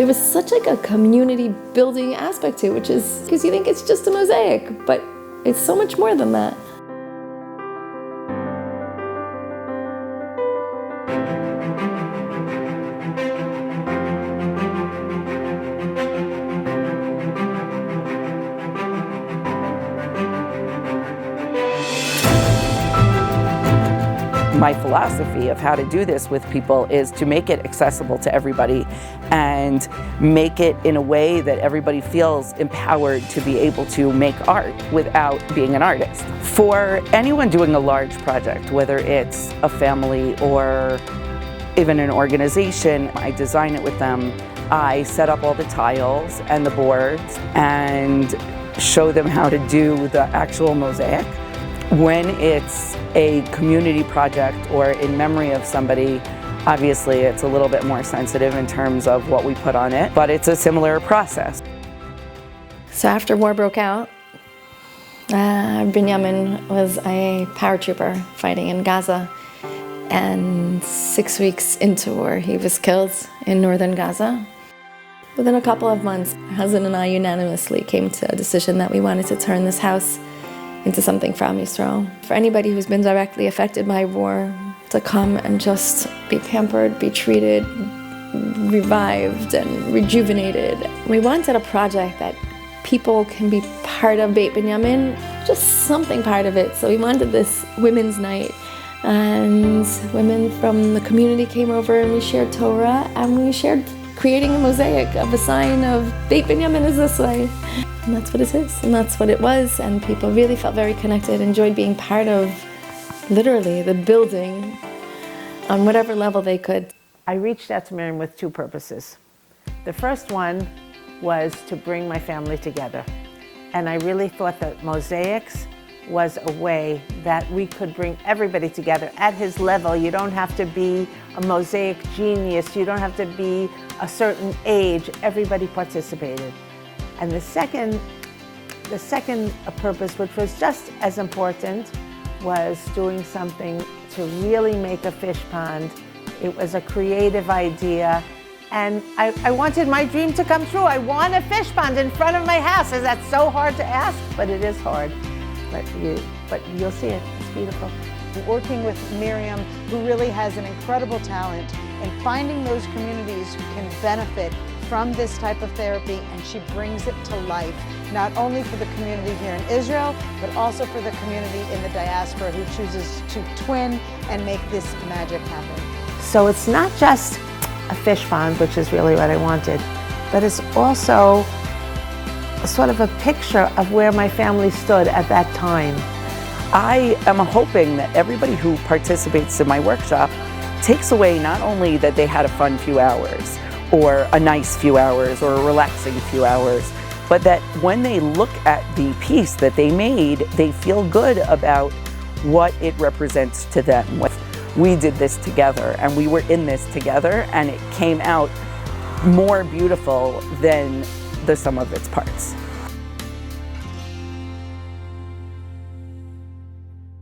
There was such like a community building aspect to it, which is because you think it's just a mosaic, but it's so much more than that. My philosophy of how to do this with people is to make it accessible to everybody and make it in a way that everybody feels empowered to be able to make art without being an artist. For anyone doing a large project, whether it's a family or even an organization, I design it with them. I set up all the tiles and the boards and show them how to do the actual mosaic. When it's a community project or in memory of somebody, obviously it's a little bit more sensitive in terms of what we put on it, but it's a similar process. So after war broke out, Benjamin was a paratrooper fighting in Gaza, and 6 weeks into war he was killed in northern Gaza. Within a couple of months, my husband and I unanimously came to a decision that we wanted to turn this house into something for Am Yisrael. For anybody who's been directly affected by war, to come and just be pampered, be treated, revived and rejuvenated. We wanted a project that people can be part of Beit Benjamin, just something part of it. So we wanted this women's night, and women from the community came over and we shared Torah, and we shared creating a mosaic of a sign of Beit Benjamin is this way. And that's what it is, and that's what it was, and people really felt very connected, enjoyed being part of, literally, the building on whatever level they could. I reached out to Miriam with two purposes. The first one was to bring my family together, and I really thought that Mosaics was a way that we could bring everybody together at his level. You don't have to be a mosaic genius, you don't have to be a certain age, everybody participated. And the second purpose, which was just as important, was doing something to really make a fish pond. It was a creative idea, and I wanted my dream to come true. I want a fish pond in front of my house. Is that so hard to ask? But it is hard. But you'll see it. It's beautiful. Working with Miriam, who really has an incredible talent, and finding those communities who can benefit from this type of therapy, and she brings it to life, not only for the community here in Israel, but also for the community in the diaspora who chooses to twin and make this magic happen. So it's not just a fish pond, which is really what I wanted, but it's also a sort of a picture of where my family stood at that time. I am hoping that everybody who participates in my workshop takes away not only that they had a fun few hours, or a nice few hours, or a relaxing few hours, but that when they look at the piece that they made, they feel good about what it represents to them. We did this together, and we were in this together, and it came out more beautiful than the sum of its parts.